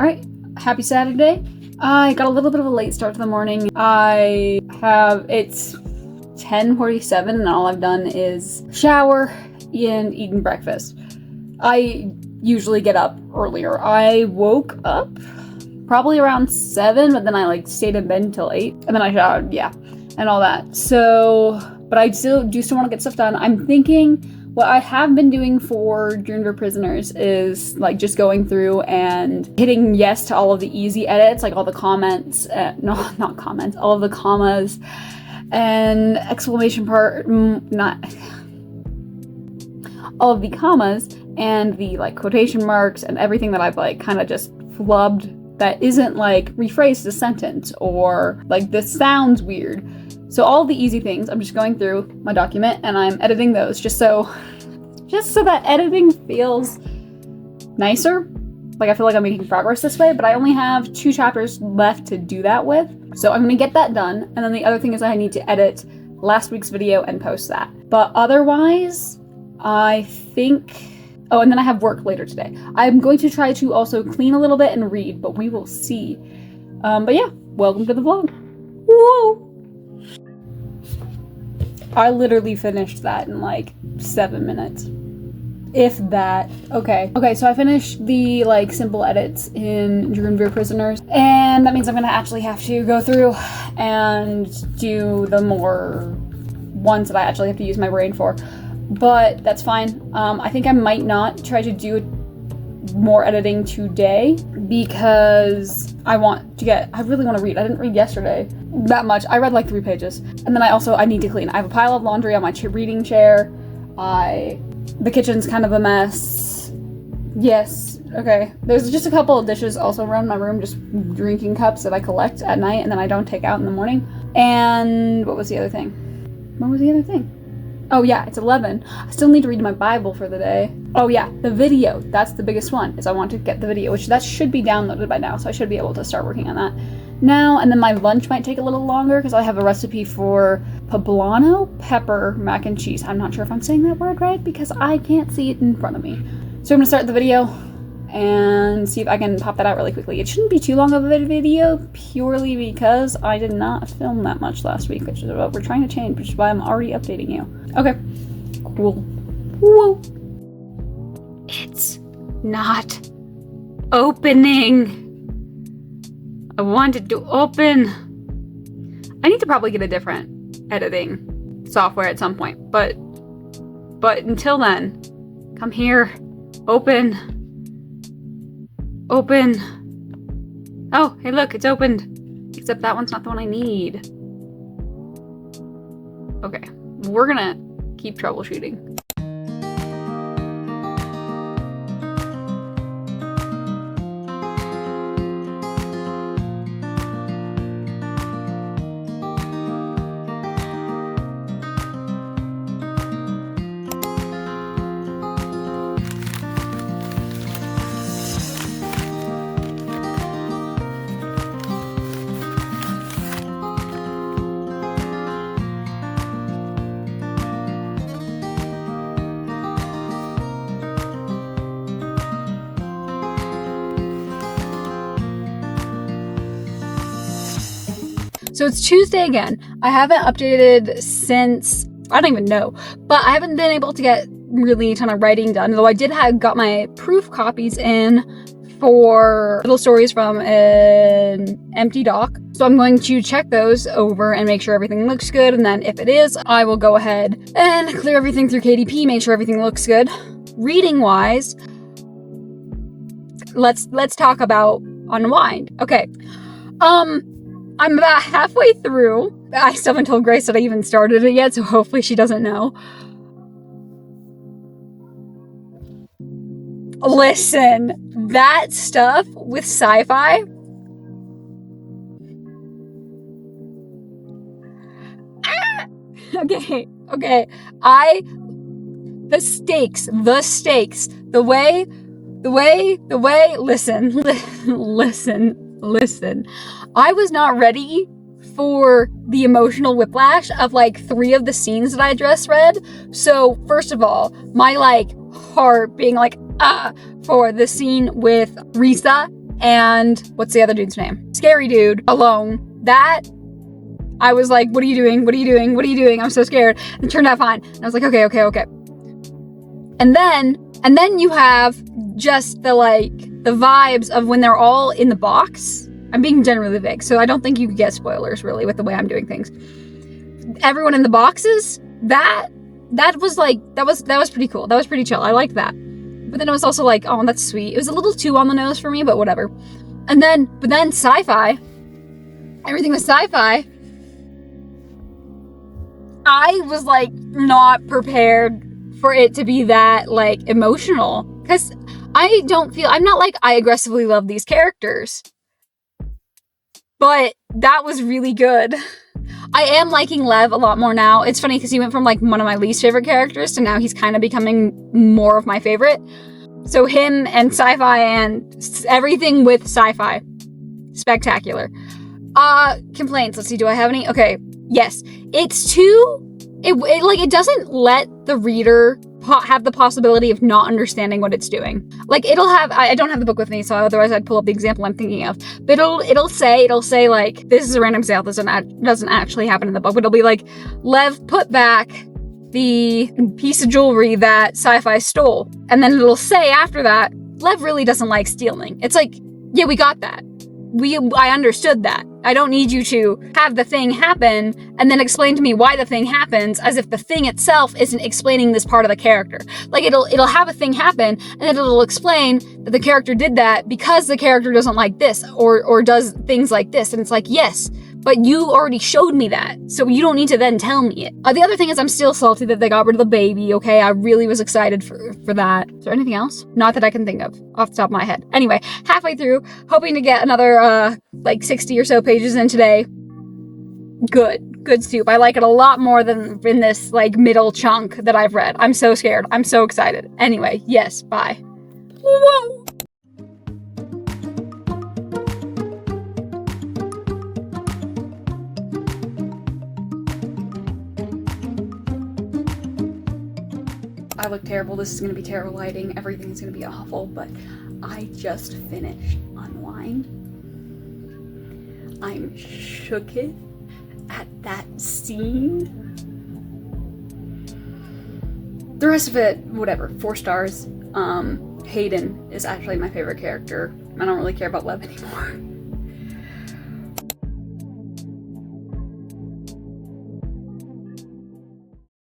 All right, happy Saturday. I got a little bit of a late start to the morning. It's 10:47 and all I've done is shower and eaten breakfast. I usually get up earlier. I woke up probably around 7, but then I stayed in bed until 8, and then I showered, and all that. So, but I still want to get stuff done. I'm thinking what I have been doing for Unwind Prisoners is just going through and hitting yes to all of the easy edits, all the comments, not comments, all of the commas and exclamation part, all of the commas and the quotation marks and everything that I've kind of just flubbed that isn't rephrased a sentence or this sounds weird. So all the easy things, I'm just going through my document and I'm editing those just so that editing feels nicer. I feel like I'm making progress this way, but I only have 2 chapters left to do that with. So I'm gonna get that done. And then the other thing is I need to edit last week's video and post that. But otherwise, I think, and then I have work later today. I'm going to try to also clean a little bit and read, but we will see. But yeah, welcome to the vlog. Whoa! I literally finished that in 7 minutes. If that. Okay, so I finished the simple edits in Unwind Prisoners, and that means I'm gonna actually have to go through and do the more ones that I actually have to use my brain for. But that's fine. I think I might not try to do more editing today because I really want to read. I didn't read yesterday that much. I read 3 pages. And then I need to clean. I have a pile of laundry on my reading chair. The kitchen's kind of a mess. Yes, okay. There's just a couple of dishes also around my room, just drinking cups that I collect at night and then I don't take out in the morning. And what was the other thing? Oh yeah, it's 11. I still need to read my Bible for the day. Oh yeah, the video. That's the biggest one, is I want to get the video, which that should be downloaded by now, so I should be able to start working on that now. And then my lunch might take a little longer because I have a recipe for poblano pepper mac and cheese. I'm not sure if I'm saying that word right because I can't see it in front of me. So I'm gonna start the video and see if I can pop that out really quickly. It shouldn't be too long of a video purely because I did not film that much last week, which is what we're trying to change, which is why I'm already updating you. Okay, cool. Woo! It's not opening. I want it to open. I need to probably get a different editing software at some point, but until then, come here, open. Oh, hey look, it's opened. Except that one's not the one I need. Okay, we're gonna keep troubleshooting. So it's Tuesday again. I haven't updated since, I don't even know, but I haven't been able to get really a ton of writing done, though I got my proof copies in for little stories from an empty doc. So I'm going to check those over and make sure everything looks good, and then if it is, I will go ahead and clear everything through KDP, make sure everything looks good. Reading wise, let's talk about Unwind. Okay. I'm about halfway through. I still haven't told Grace that I even started it yet, so hopefully she doesn't know. Listen, that stuff with sci-fi. Okay. The stakes, the way, listen. I was not ready for the emotional whiplash of 3 of the scenes that I just read. So first of all, my heart being for the scene with Risa and what's the other dude's name? Scary dude alone. That I was like, what are you doing? What are you doing? What are you doing? I'm so scared. And it turned out fine. And I was like, okay. And then you have just the vibes of when they're all in the box. I'm being generally vague, so I don't think you could get spoilers really with the way I'm doing things. Everyone in the boxes, that was pretty cool. That was pretty chill. I liked that. But then it was also like, oh, that's sweet. It was a little too on the nose for me, but whatever. But then sci-fi. Everything was sci-fi. I was like not prepared for it to be that like emotional, because I'm not like I aggressively love these characters, but that was really good. I am liking Lev a lot more now. It's funny because he went from like one of my least favorite characters to now he's kind of becoming more of my favorite. So him and sci-fi and everything with sci-fi, spectacular. Complaints. Let's see. Do I have any? Okay. Yes. It's too. It doesn't let the reader have the possibility of not understanding what it's doing. Like it'll have. I don't have the book with me, so otherwise I'd pull up the example I'm thinking of. But it'll say like, this is a random example. This doesn't actually happen in the book. But it'll be like, Lev put back the piece of jewelry that sci-fi stole, and then it'll say after that, Lev really doesn't like stealing. It's like, yeah, we got that. I understood that. I don't need you to have the thing happen and then explain to me why the thing happens, as if the thing itself isn't explaining this part of the character. Like it'll have a thing happen and then it'll explain that the character did that because the character doesn't like this or does things like this. And it's like, yes, but you already showed me that, so you don't need to then tell me it. The other thing is I'm still salty that they got rid of the baby, okay? I really was excited for that. Is there anything else? Not that I can think of off the top of my head. Anyway, halfway through, hoping to get another 60 or so pages in today. Good soup. I like it a lot more than in this like middle chunk that I've read. I'm so scared. I'm so excited. Anyway, yes, bye. Whoa! I look terrible. This is going to be terrible lighting. Everything's going to be awful, but I just finished Unwind. I'm shooketh at that scene. The rest of it, whatever, 4 stars. Hayden is actually my favorite character. I don't really care about Lev anymore.